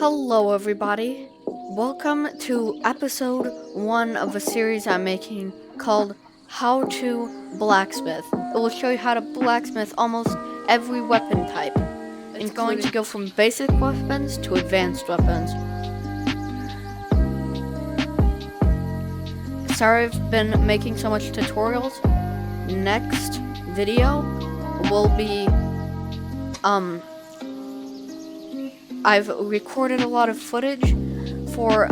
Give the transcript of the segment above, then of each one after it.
Hello everybody, welcome to episode 1 of a series I'm making called How to Blacksmith. It will show you how to blacksmith almost every weapon type. It's going to go from basic weapons to advanced weapons. Sorry I've been making so much tutorials. Next video will be I've recorded a lot of footage for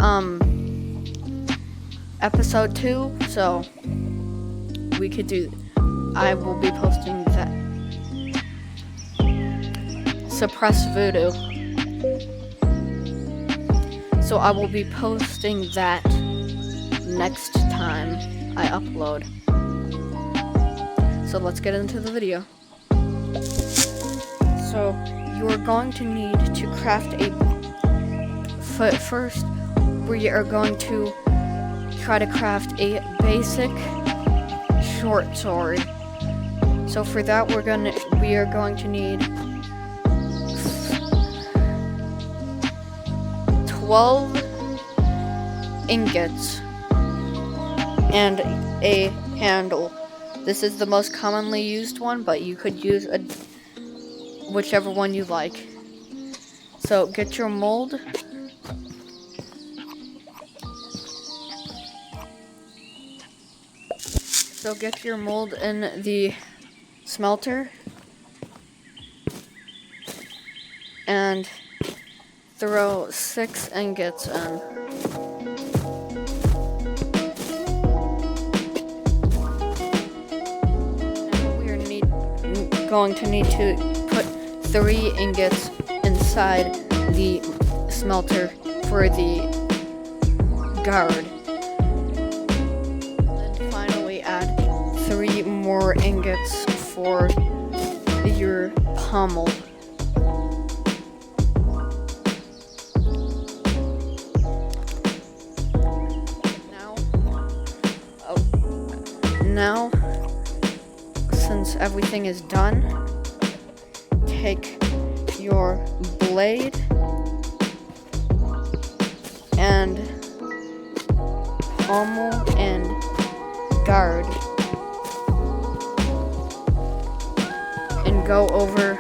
episode 2, so we could do. I will be posting that. Suppress voodoo. So I will be posting that next time I upload. So let's get into the video. So you are going to need to craft a first. We are going to try to craft a basic short sword. So for that we are going to need 12 ingots and a handle. This is the most commonly used one, but you could use whichever one you like. So get your mold. So get your mold in the smelter and throw 6 ingots in. Now we are going to need to put 3 ingots inside the smelter for the guard. Then finally add 3 more ingots for your pommel. Now, since everything is done, take your blade and pommel and guard and go over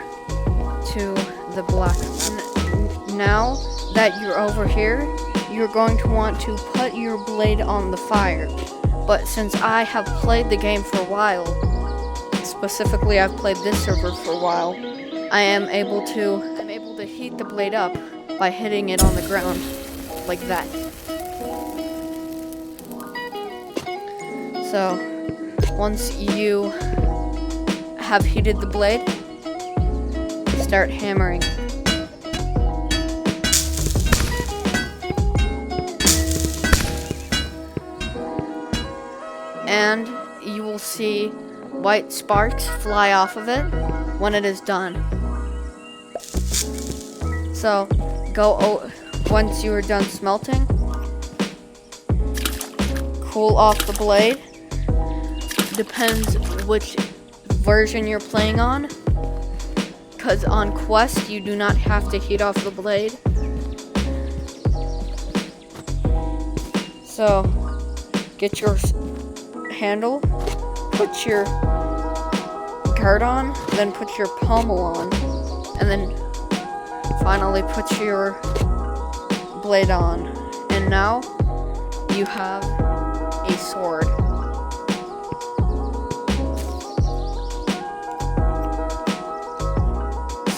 to the blacksmith. Now that you're over here, you're going to want to put your blade on the fire. But since I have played the game for a while, specifically I've played this server for a while, I'm able to heat the blade up by hitting it on the ground like that. So once you have heated the blade, start hammering. And you will see white sparks fly off of it when it is done. So, once you are done smelting, cool off the blade. Depends which version you're playing on, because on Quest you do not have to heat off the blade. So, get your handle, put your guard on, then put your pommel on, and then finally put your blade on. And now you have a sword.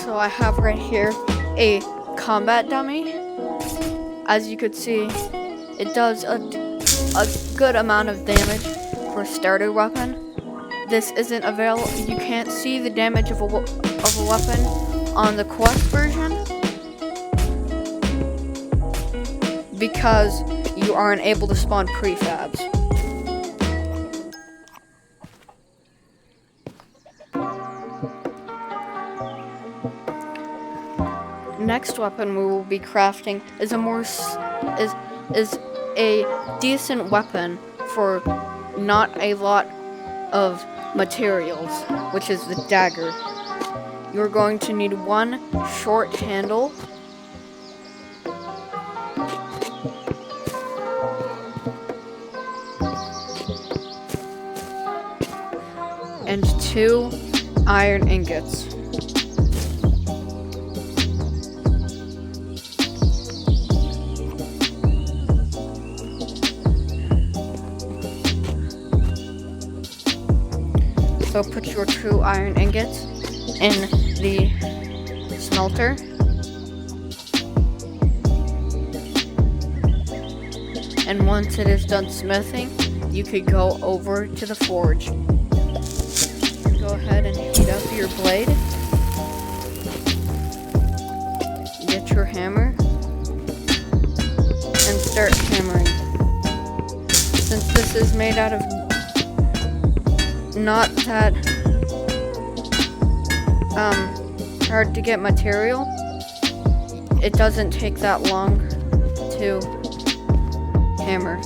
So I have right here a combat dummy. As you could see, it does a good amount of damage for a starter weapon. This isn't available. You can't see the damage of a weapon on the Quest version because you aren't able to spawn prefabs. Next weapon we will be crafting is a decent weapon for not a lot of materials, which is the Dagger. You're going to need one short handle 2 iron ingots. So put your 2 iron ingots in the smelter. And once it is done smithing, you could go over to the forge. Go ahead and heat up your blade. Get your hammer and start hammering. Since this is made out of not that hard to get material, it doesn't take that long to hammer.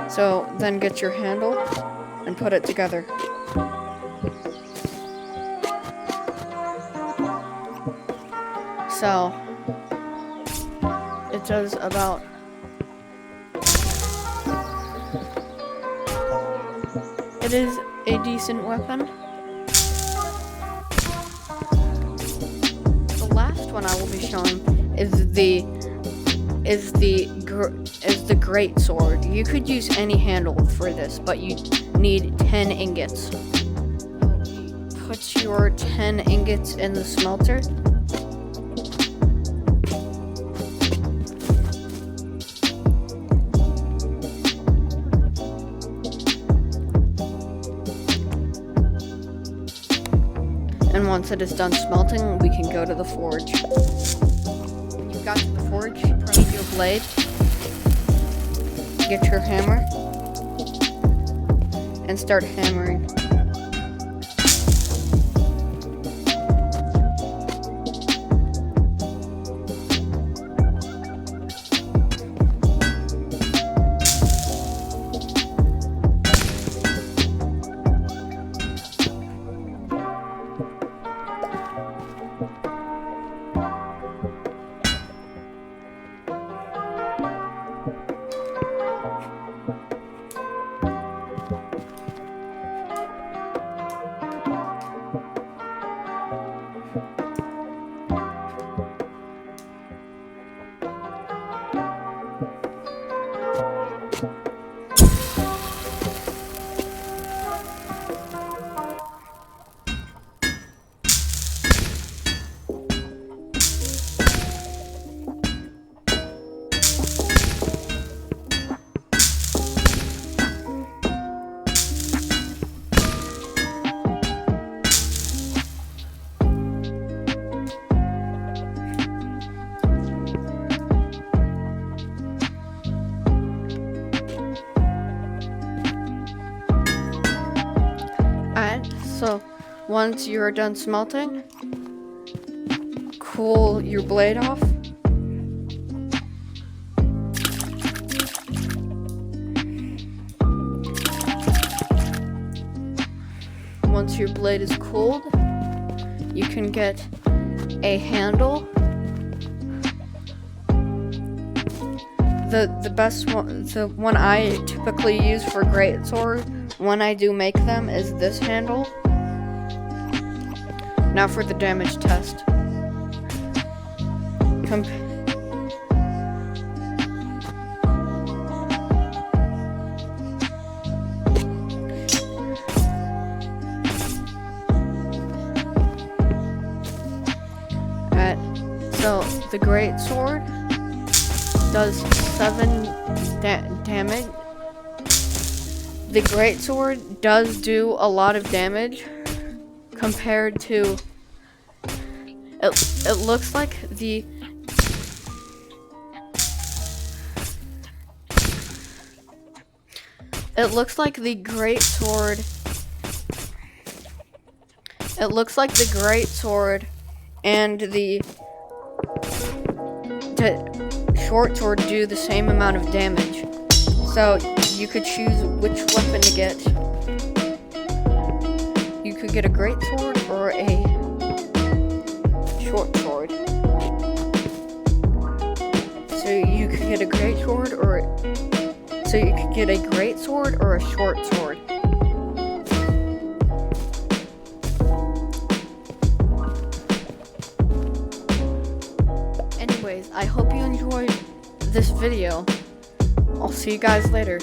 So then get your handle and put it together. So it does about it is a decent weapon. The last one I will be showing is the great sword. You could use any handle for this, but you need 10 ingots. Put your 10 ingots in the smelter. And once it is done smelting, we can go to the forge. When you've got to the forge, press your blade, get your hammer, and start hammering. So once you're done smelting, cool your blade off. Once your blade is cooled, you can get a handle. The best one, the one I typically use for greatsword when I do make them, is this handle. Now for the damage test. So the greatsword does 7 damage. The greatsword does do a lot of damage compared to. It looks like the. It looks like the greatsword. It looks like the greatsword and the short sword do the same amount of damage. So you could choose which weapon to get. You could get a greatsword or a short sword. So you could get a great sword or a short sword. Anyways, I hope you enjoyed this video. I'll see you guys later.